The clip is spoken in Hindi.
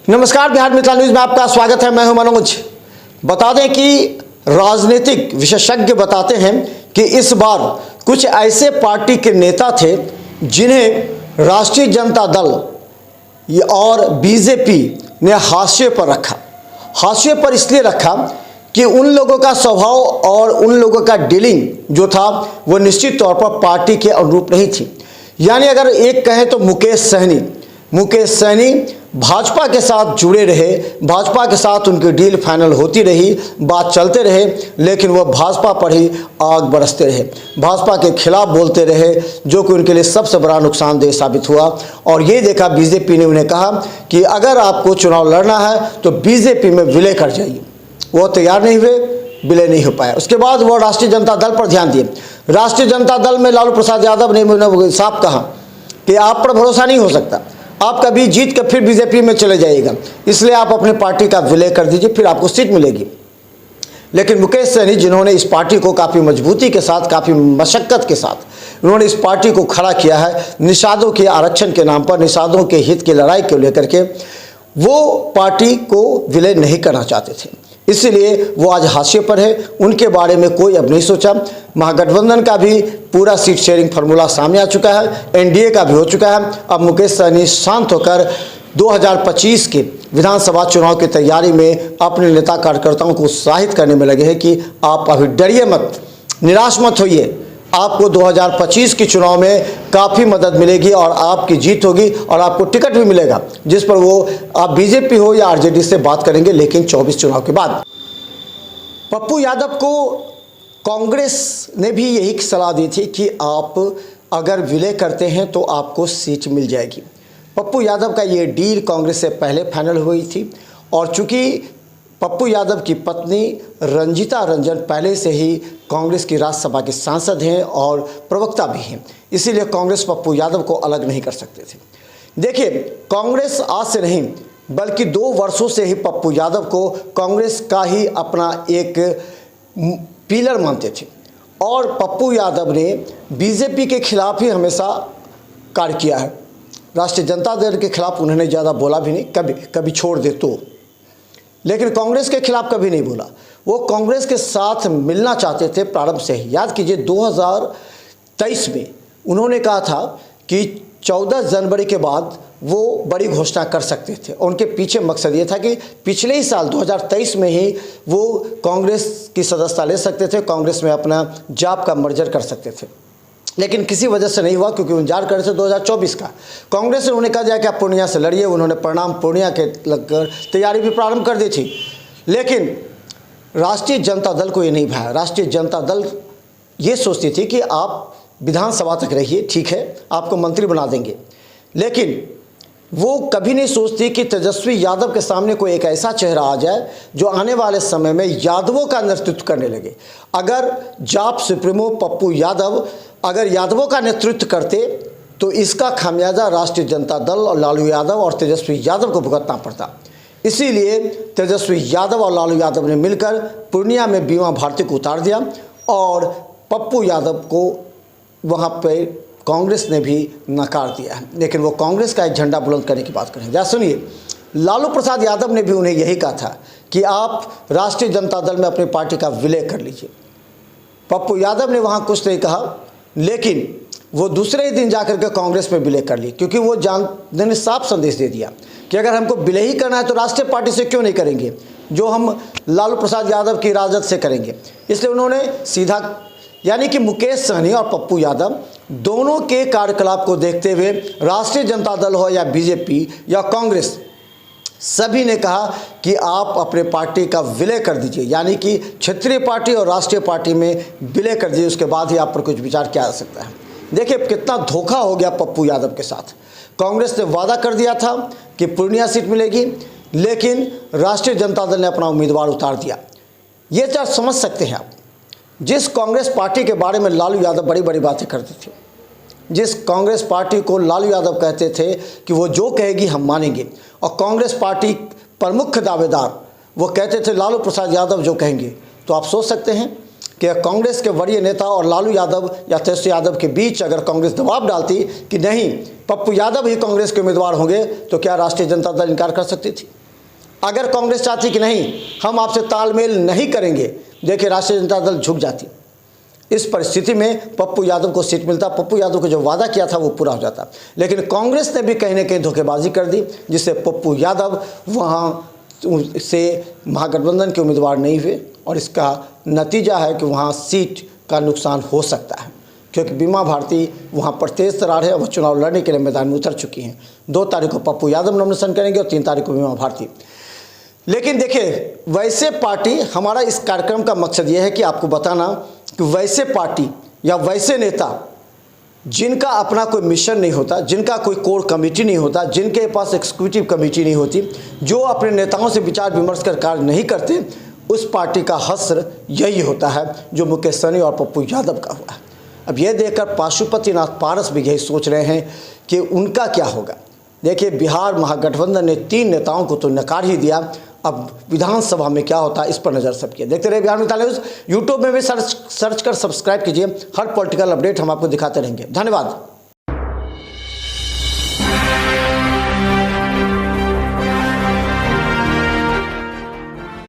नमस्कार, बिहार मिथिला न्यूज में आपका स्वागत है। मैं हूं मनोज। बता दें कि राजनीतिक विशेषज्ञ बताते हैं कि इस बार कुछ ऐसे पार्टी के नेता थे जिन्हें राष्ट्रीय जनता दल और बीजेपी ने हाशिए पर रखा। हाशिए पर इसलिए रखा कि उन लोगों का स्वभाव और उन लोगों का डीलिंग जो था वो निश्चित तौर पर पार्टी के अनुरूप नहीं थी। यानी अगर एक कहें तो मुकेश सहनी भाजपा के साथ जुड़े रहे, भाजपा के साथ उनकी डील फाइनल होती रही, बात चलते रहे, लेकिन वह भाजपा पर ही आग बरसते रहे, भाजपा के खिलाफ बोलते रहे, जो कि उनके लिए सबसे बड़ा नुकसानदेह साबित हुआ। और ये देखा बीजेपी ने उन्हें कहा कि अगर आपको चुनाव लड़ना है तो बीजेपी में विलय कर जाइए। वो तैयार नहीं हुए, विलय नहीं हो पाया। उसके बाद वो राष्ट्रीय जनता दल पर ध्यान दिए। राष्ट्रीय जनता दल में लालू प्रसाद यादव ने साफ कहा कि आप पर भरोसा नहीं हो सकता, आप कभी जीत कर फिर बीजेपी में चले जाइएगा, इसलिए आप अपने पार्टी का विलय कर दीजिए, फिर आपको सीट मिलेगी। लेकिन मुकेश सहनी, जिन्होंने इस पार्टी को काफ़ी मजबूती के साथ, काफ़ी मशक्क़त के साथ उन्होंने इस पार्टी को खड़ा किया है, निषादों के आरक्षण के नाम पर, निषादों के हित की लड़ाई को लेकर के, वो पार्टी को विलय नहीं करना चाहते थे, इसलिए वो आज हाशिए पर है। उनके बारे में कोई अब नहीं सोचा। महागठबंधन का भी पूरा सीट शेयरिंग फार्मूला सामने आ चुका है, एनडीए का भी हो चुका है। अब मुकेश सहनी शांत होकर 2025 के विधानसभा चुनाव की तैयारी में अपने नेता कार्यकर्ताओं को उत्साहित करने में लगे हैं कि आप अभी डरिए मत, निराश मत होइए, आपको 2025 के चुनाव में काफ़ी मदद मिलेगी और आपकी जीत होगी और आपको टिकट भी मिलेगा, जिस पर वो आप बीजेपी हो या आरजेडी से बात करेंगे, लेकिन 24 चुनाव के बाद। पप्पू यादव को कांग्रेस ने भी यही सलाह दी थी कि आप अगर विलय करते हैं तो आपको सीट मिल जाएगी। पप्पू यादव का ये डील कांग्रेस से पहले फाइनल हुई थी और चूँकि पप्पू यादव की पत्नी रंजीता रंजन पहले से ही कांग्रेस की राज्यसभा के सांसद हैं और प्रवक्ता भी हैं, इसीलिए कांग्रेस पप्पू यादव को अलग नहीं कर सकते थे। देखिए, कांग्रेस आज से नहीं बल्कि 2 वर्षों से ही पप्पू यादव को कांग्रेस का ही अपना एक पिलर मानते थे और पप्पू यादव ने बीजेपी के खिलाफ ही हमेशा कार्य किया है। राष्ट्रीय जनता दल के खिलाफ उन्होंने ज़्यादा बोला भी नहीं, कभी छोड़ दे तो, लेकिन कांग्रेस के खिलाफ कभी नहीं बोला। वो कांग्रेस के साथ मिलना चाहते थे प्रारंभ से ही। याद कीजिए 2023 में उन्होंने कहा था कि 14 जनवरी के बाद वो बड़ी घोषणा कर सकते थे। उनके पीछे मकसद ये था कि पिछले ही साल 2023 में ही वो कांग्रेस की सदस्यता ले सकते थे, कांग्रेस में अपना जाप का मर्जर कर सकते थे, लेकिन किसी वजह से नहीं हुआ क्योंकि इंतजार कर रहे थे 2024 का। कांग्रेस ने उन्हें कहा जाए कि आप पूर्णिया से लड़िए, उन्होंने परिणाम पूर्णिया के लगकर तैयारी भी प्रारंभ कर दी थी, लेकिन राष्ट्रीय जनता दल को ये नहीं भाया। राष्ट्रीय जनता दल ये सोचती थी कि आप विधानसभा तक रहिए, ठीक है, आपको मंत्री बना देंगे, लेकिन वो कभी नहीं सोचती कि तेजस्वी यादव के सामने कोई एक ऐसा चेहरा आ जाए जो आने वाले समय में यादवों का नेतृत्व करने लगे। अगर जाप सुप्रीमो पप्पू यादव अगर यादवों का नेतृत्व करते तो इसका खामियाजा राष्ट्रीय जनता दल और लालू यादव और तेजस्वी यादव को भुगतना पड़ता। इसीलिए तेजस्वी यादव और लालू यादव ने मिलकर पूर्णिया में बीमा भारती को उतार दिया और पप्पू यादव को वहाँ पर कांग्रेस ने भी नकार दिया है। लेकिन वो कांग्रेस का एक झंडा बुलंद करने की बात करें। जरा सुनिए, लालू प्रसाद यादव ने भी उन्हें यही कहा था कि आप राष्ट्रीय जनता दल में अपनी पार्टी का विलय कर लीजिए। पप्पू यादव ने वहाँ कुछ नहीं कहा, लेकिन वो दूसरे ही दिन जाकर के कांग्रेस में विलय कर ली, क्योंकि वो ने साफ संदेश दे दिया कि अगर हमको विलय ही करना है तो राष्ट्रीय पार्टी से क्यों नहीं करेंगे, जो हम लालू प्रसाद यादव की राजद से करेंगे। इसलिए उन्होंने सीधा, यानी कि मुकेश सहनी और पप्पू यादव दोनों के कार्यकलाप को देखते हुए राष्ट्रीय जनता दल हो या बीजेपी या कांग्रेस, सभी ने कहा कि आप अपने पार्टी का विलय कर दीजिए, यानी कि क्षेत्रीय पार्टी और राष्ट्रीय पार्टी में विलय कर दीजिए, उसके बाद ही आप पर कुछ विचार किया जा सकता है। देखिए कितना धोखा हो गया पप्पू यादव के साथ। कांग्रेस ने वादा कर दिया था कि पूर्णिया सीट मिलेगी, लेकिन राष्ट्रीय जनता दल ने अपना उम्मीदवार उतार दिया। ये चार समझ सकते हैं आप। जिस कांग्रेस पार्टी के बारे में लालू यादव बड़ी बड़ी बातें करते थे, जिस कांग्रेस पार्टी को लालू यादव कहते थे कि वो जो कहेगी हम मानेंगे, और कांग्रेस पार्टी प्रमुख दावेदार वो कहते थे लालू प्रसाद यादव जो कहेंगे, तो आप सोच सकते हैं कि कांग्रेस के वरीय नेता और लालू यादव या तेजस्वी यादव के बीच अगर कांग्रेस दबाव डालती कि नहीं पप्पू यादव ही कांग्रेस के उम्मीदवार होंगे, तो क्या राष्ट्रीय जनता दल इनकार कर सकती थी? अगर कांग्रेस चाहती कि नहीं हम आपसे तालमेल नहीं करेंगे, देखिए राष्ट्रीय जनता दल झुक जाती। इस परिस्थिति में पप्पू यादव को सीट मिलता, पप्पू यादव को जो वादा किया था वो पूरा हो जाता। लेकिन कांग्रेस ने भी कहीं ना कहीं धोखेबाजी कर दी, जिससे पप्पू यादव वहाँ से महागठबंधन के उम्मीदवार नहीं हुए और इसका नतीजा है कि वहाँ सीट का नुकसान हो सकता है, क्योंकि बीमा भारती वहाँ पर तेज तरार है और वह चुनाव लड़ने के लिए मैदान में उतर चुकी हैं। 2 तारीख को पप्पू यादव नॉमिनेशन करेंगे और 3 तारीख को बीमा भारती। लेकिन देखिए, वैसे पार्टी, हमारा इस कार्यक्रम का मकसद यह है कि आपको बताना कि वैसे पार्टी या वैसे नेता जिनका अपना कोई मिशन नहीं होता, जिनका कोई कोर कमेटी नहीं होता, जिनके पास एग्जीक्यूटिव कमेटी नहीं होती, जो अपने नेताओं से विचार विमर्श कर कार्य नहीं करते, उस पार्टी का हश्र यही होता है जो मुकेश सहनी और पप्पू यादव का हुआ है। अब यह देखकर पाशुपतिनाथ पारस भी यही सोच रहे हैं कि उनका क्या होगा। देखिए, बिहार महागठबंधन ने 3 नेताओं को तो नकार ही दिया, अब विधानसभा में क्या होता है इस पर नज़र सबकी। देखते रहिए बिहार मिसाल न्यूज़। यूट्यूब में भी सर्च कर सब्सक्राइब कीजिए, हर पॉलिटिकल अपडेट हम आपको दिखाते रहेंगे। धन्यवाद।